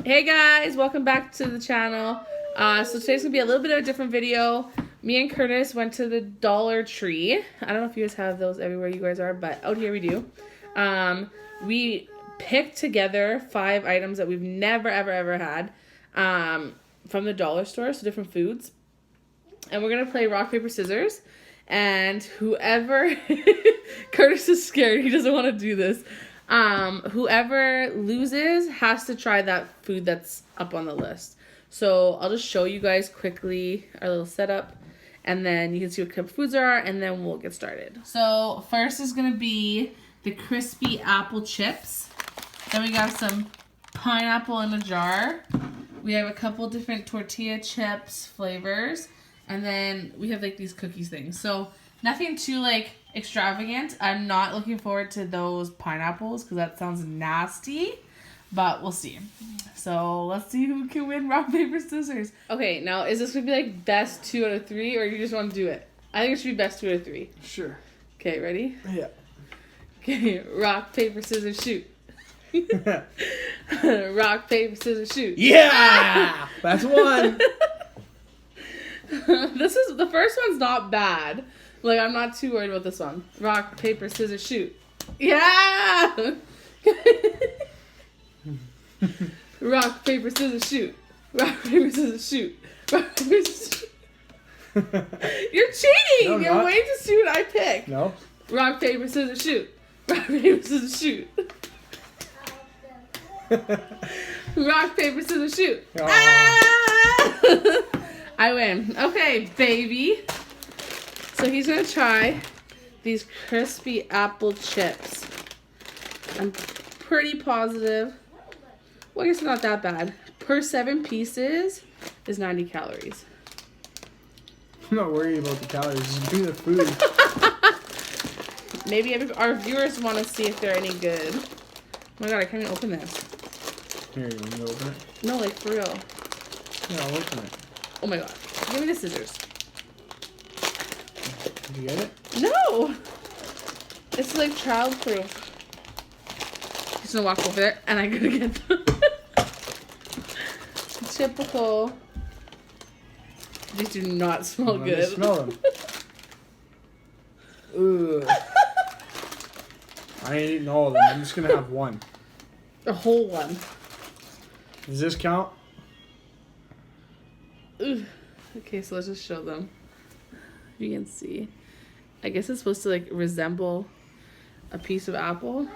Hey guys, welcome back to the channel. So today's gonna be a little bit of a different video. Me and Curtis went to the Dollar Tree. I don't know if you guys have those everywhere you guys are, but out here we do. We picked together 5 items that we've never ever had from the dollar store, so different foods. And we're gonna play rock, paper, scissors. And whoever Curtis is scared, he doesn't want to do this. Whoever loses has to try that food that's up on the list. So I'll just show you guys quickly our little setup, and then you can see what kind of foods there are, and then we'll get started. So first is gonna be the crispy apple chips. Then we got some pineapple in a jar. We have a couple different tortilla chips flavors, and then we have like these cookies things. So nothing too like extravagant. I'm not looking forward to those pineapples because that sounds nasty, but we'll see. So let's see who can win rock, paper, scissors. Okay, now is this gonna be like best 2 out of 3, or you just want to do it? I think it should be best 2 out of 3. Sure. Okay, ready? Yeah. Okay, rock, paper, scissors, shoot. Rock, paper, scissors, shoot. Yeah! That's one. The first one's not bad. Like, I'm not too worried about this one. Rock, paper, scissors, shoot. Yeah! Rock, paper, scissors, shoot. Rock, paper, scissors, shoot. Rock, paper, scissors, shoot. You're cheating! No, You're not. waiting to see what I pick. No. Rock, paper, scissors, shoot. Rock, paper, scissors, shoot. Rock, paper, scissors, shoot. Oh. Ah! I win. Okay, baby. So he's gonna try these crispy apple chips. I'm pretty positive. Well, I guess not that bad. Per 7 pieces is 90 calories. I'm not worried about the calories. Just give me the food. Maybe our viewers want to see if they're any good. Oh my god, I can't even open this. Here, you want me to open it? No, like for real. Yeah, I'll open it. Oh my god. Give me the scissors. Did you get it? No! It's like child-proof. Just gonna walk over there and I gotta get them. Typical. These do not smell Let me good. smell them. Ugh. I ain't eating all of them. I'm just gonna have one. A whole one. Does this count? Ugh. Okay, so let's just show them. You can see. I guess it's supposed to like resemble a piece of apple.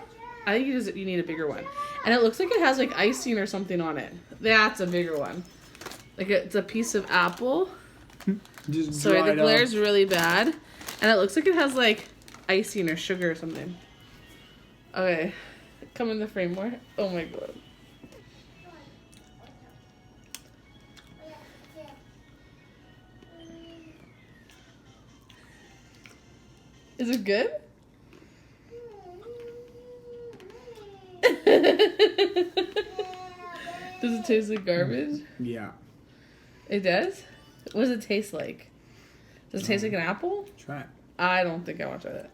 I think you need a bigger one. And it looks like it has like icing or something on it. That's a bigger one. Like it's a piece of apple. Just Sorry, the dried glare's up. really bad. And it looks like it has like icing or sugar or something. Okay. Come in the frame more. Oh my god. Is it good? Does it taste like garbage? Yeah. It does? What does it taste like? Does it taste like an apple? Try it. I don't think I want to try that.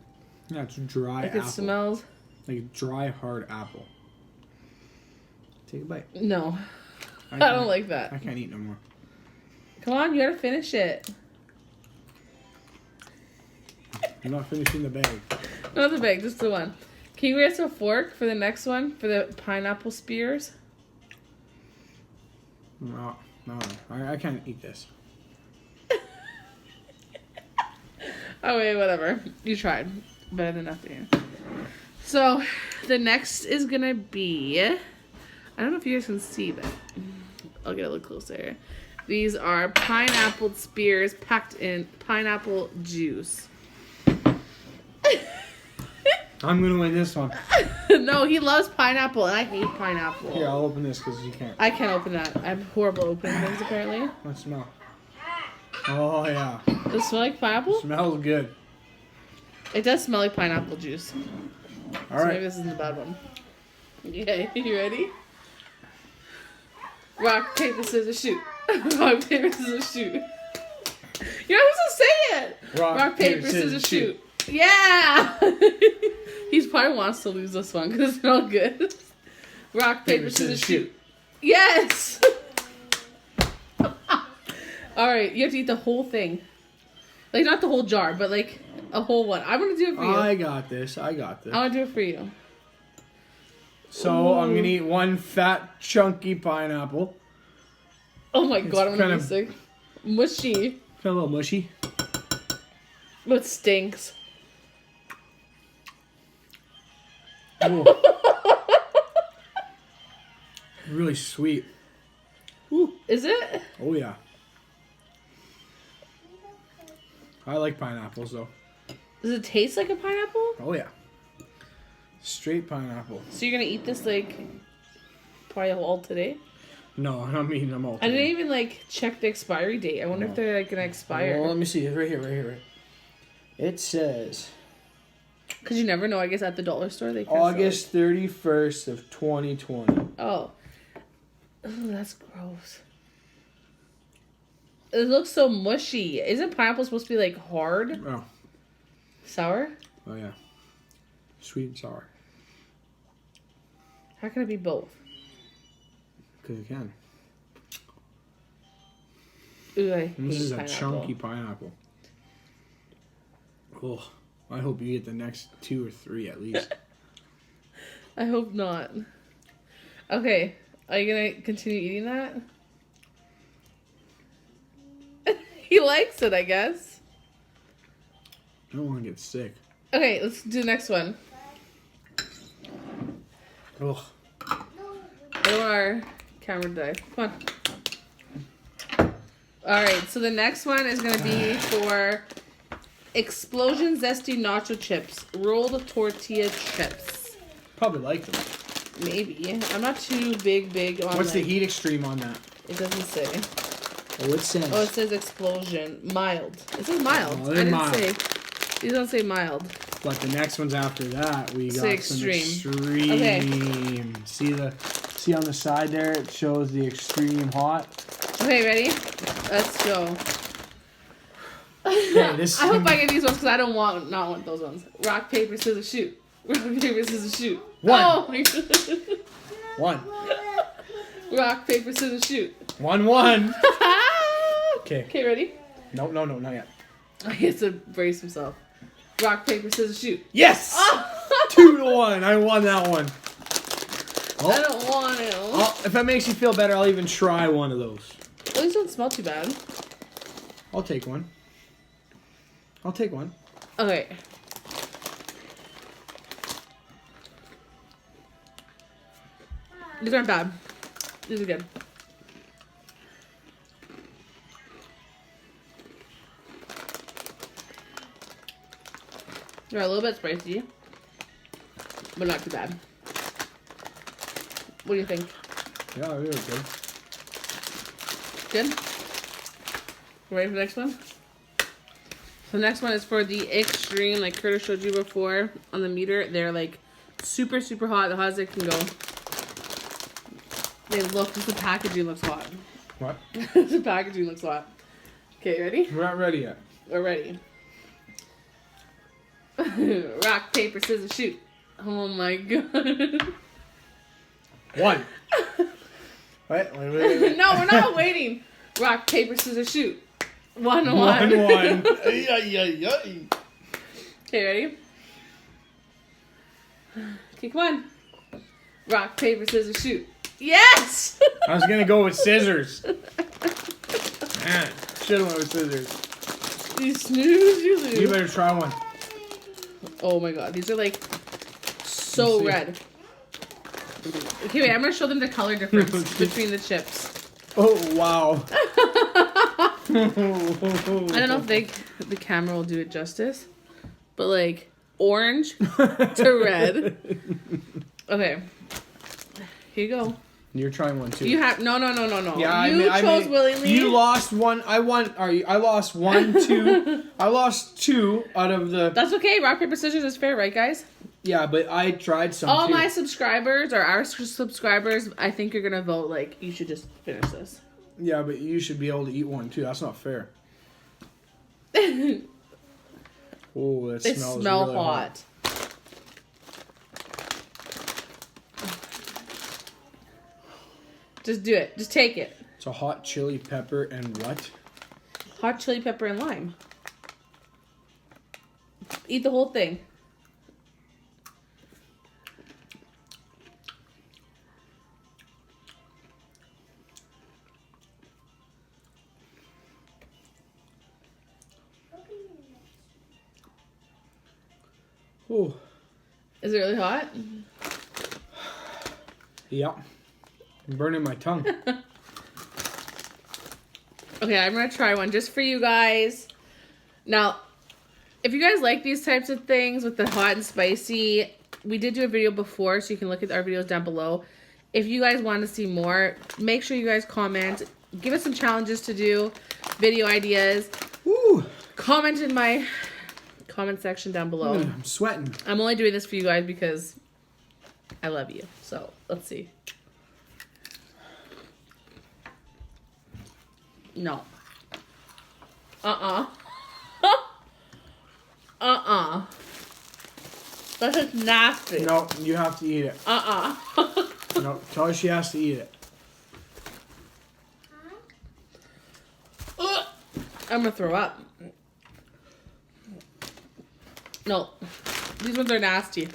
Yeah, it's dry Like apple. it smells... Like dry, hard apple. Take a bite. No. I can't- don't like that. I can't eat no more. Come on, you gotta finish it. I'm not finishing the bag. Not the bag, just the one. Can you get us a fork for the next one? For the pineapple spears? No, I can't eat this. Oh wait, whatever. You tried. Better than nothing. So, the next is gonna be... I don't know if you guys can see, but... I'll get a little closer. These are pineapple spears packed in pineapple juice. I'm gonna win this one. No, he loves pineapple, and I hate pineapple. Here, I'll open this because you can't. I can't open that. I'm horrible at opening things, apparently. Let's smell. Oh yeah. Does it smell like pineapple? Smells good. It does smell like pineapple juice. All So right. maybe this isn't the bad one. Okay, you ready? Rock, paper, scissors, shoot. Rock, paper, scissors, shoot. You're not supposed to say it. Rock, paper, scissors, shoot. Yeah! He probably wants to lose this one because it's not good. Rock, paper, scissors, shoot. Yes. All right, you have to eat the whole thing. Like, not the whole jar, but like a whole one. I'm gonna do it for you. I got this. I got this. I want to do it for you. So I'm gonna eat one fat, chunky pineapple. Oh my god, I'm gonna be sick. Mushy. Kind of a little mushy. It stinks. Really sweet. Ooh. Is it? Oh yeah. I like pineapples though. Does it taste like a pineapple? Oh yeah. Straight pineapple. So you're gonna eat this like probably all today? No, I'm not eating them all today. I didn't even like check the expiry date. I wonder if they're like gonna expire. Well, let me see. It's right here. It says Cause you never know. I guess at the dollar store they can August 31st of 2020. Oh. Ooh, that's gross. It looks so mushy. Isn't pineapple supposed to be like hard? Oh. Sour? Oh yeah. Sweet and sour. How can it be both? Because it can. Ooh, I This hate is a pineapple. chunky pineapple. Oh, I hope you get the next 2 or 3 at least. I hope not. Okay, are you gonna continue eating that? He likes it, I guess. I don't want to get sick. Okay, let's do the next one. Ugh. I don't want our camera to die. Come on. Alright, so the next one is going to be for Explosion Zesty Nacho Chips. Rolled tortilla chips. Probably like them. Maybe. I'm not too big on What's the like, heat extreme on that? It doesn't say. Oh, it says. Oh, it says explosion. Mild. It says mild. Oh, I they're didn't mild. say. These don't say mild. But the next ones after that, we got Say some extreme. extreme. See on the side there, it shows the extreme hot. Okay, ready? Let's go. Okay, this I hope I get these ones because I don't want those ones. Rock, paper, scissors, shoot. Rock, paper, scissors, shoot. One. Oh my God. One. Rock, paper, scissors, shoot. 1-1. Okay. Okay, ready? No, not yet. He has to brace himself. Rock, paper, scissors, shoot. Yes! Oh! 2-1. I won that one. I don't want to. Oh, if that makes you feel better, I'll even try one of those. At least don't smell too bad. I'll take one. Okay. These aren't bad. These are good. They're a little bit spicy, but not too bad. What do you think? Yeah, they're good. Good? You ready for the next one? So the next one is for the extreme, like Curtis showed you before on the meter. They're like super, super hot, the hottest they can go. They look, just the packaging looks hot. What? The packaging looks hot. Okay, ready? We're not ready yet. We're ready. Rock, paper, scissors, shoot. Oh my God. 1. Wait. No, we're not waiting. Rock, paper, scissors, shoot. 1-1. 1-1. Ay, ay, ay, ay. Okay, ready? Okay, come on. Rock, paper, scissors, shoot. Yes! I was gonna go with scissors. Man, should have went with scissors. You snooze, you lose. You better try one. Oh my God, these are like so red. Okay, wait, I'm gonna show them the color difference between the chips. Oh wow. I don't know if the camera will do it justice, but like orange to red. Okay, here you go. You're trying one too. You have no. Yeah, you chose willingly. You lost one. I won. I lost 1, 2. I lost 2 out of the. That's okay. Rock paper scissors is fair, right, guys? Yeah, but I tried some. All too. my subscribers or our subscribers, I think you're gonna vote like you should just finish this. Yeah, but you should be able to eat one too. That's not fair. Oh, that They smells smell really hot. Just do it. Just take it. It's a hot chili pepper and what? Hot chili pepper and lime. Eat the whole thing. Oh. Is it really hot? Yeah. I'm burning my tongue. Okay, I'm gonna try one just for you guys. Now, if you guys like these types of things with the hot and spicy, we did do a video before, so you can look at our videos down below. If you guys want to see more, make sure you guys comment. Give us some challenges to do, video ideas. Woo! Comment in my comment section down below. I'm sweating. I'm only doing this for you guys because I love you. So, let's see. No. Uh-uh. That's just nasty. No, you have to eat it. No, tell her she has to eat it. I'm gonna throw up. No. These ones are nasty.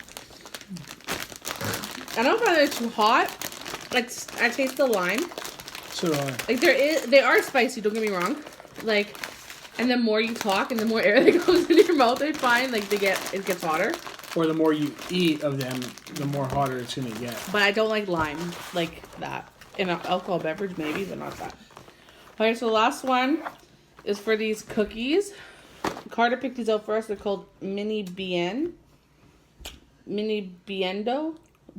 I don't find they're too hot. I taste the lime. So do I. Like they are spicy, don't get me wrong. Like, and the more you talk and the more air that goes in your mouth, I find like it gets hotter. Or the more you eat of them, the more hotter it's gonna get. But I don't like lime like that. In an alcohol beverage maybe, but not that. Okay, so the last one is for these cookies. Carter picked these out for us. They're called Mini Biendo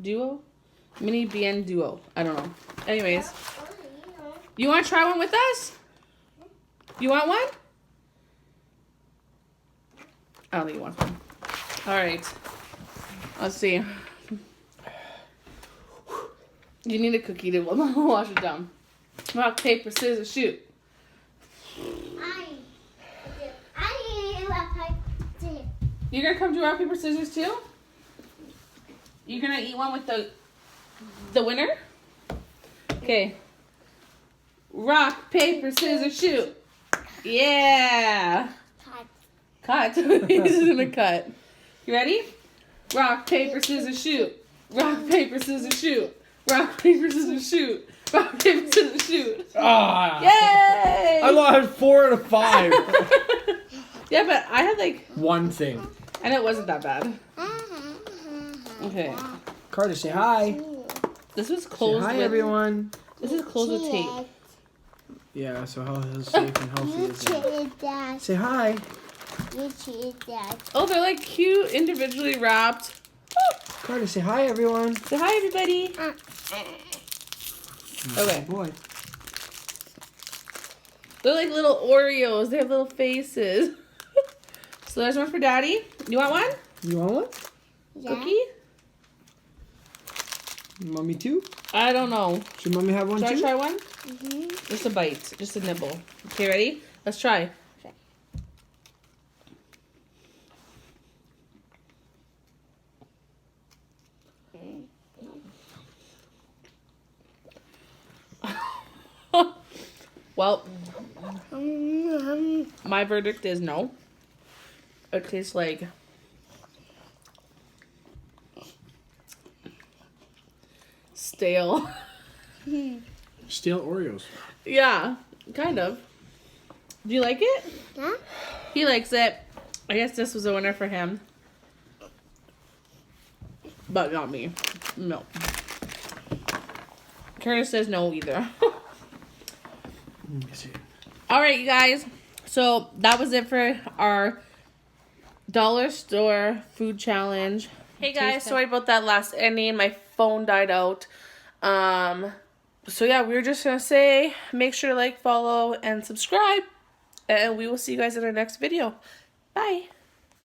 Duo. Mini Bien Duo. I don't know. Anyways. You want to try one with us? You want one? I don't think you want one. Alright. Let's see. You need a cookie to wash it down. Rock, paper, scissors, shoot. You're going to come do rock, paper, scissors too? You're going to eat one with the winner? Okay. Rock, paper, scissors, shoot. Yeah. Cut. He's gonna cut. You ready? Rock, paper, scissors, shoot. Rock, paper, scissors, shoot. Rock, paper, scissors, shoot. Rock, paper, scissors, shoot. Ah! Yay! I lost 4 out of 5. Yeah, but I had like One thing. and it wasn't that bad. Okay. Carter, say hi. This was Say closed hi, with everyone. this is closed with tape. Yeah, so how safe and healthy is it? Say hi. Oh, they're like cute, individually wrapped. Carter, say hi, everyone. Say hi, everybody. Okay. Boy. They're like little Oreos. They have little faces. So there's one for Daddy. You want one? You want one? Cookie? Mommy too? I don't know. Should mommy have one Should too? I try one? Just a bite. Just a nibble. Okay, ready? Let's try. Well, my verdict is no. It tastes like stale. Stale Oreos. Yeah, kind of. Do you like it? Yeah. He likes it. I guess this was a winner for him. But not me. No. Curtis says no either. Let me see. Alright, you guys. So that was it for our dollar store food challenge. Hey guys, sorry about that last ending. My phone died out. So yeah, we were just gonna say make sure to like, follow, and subscribe. And we will see you guys in our next video. Bye.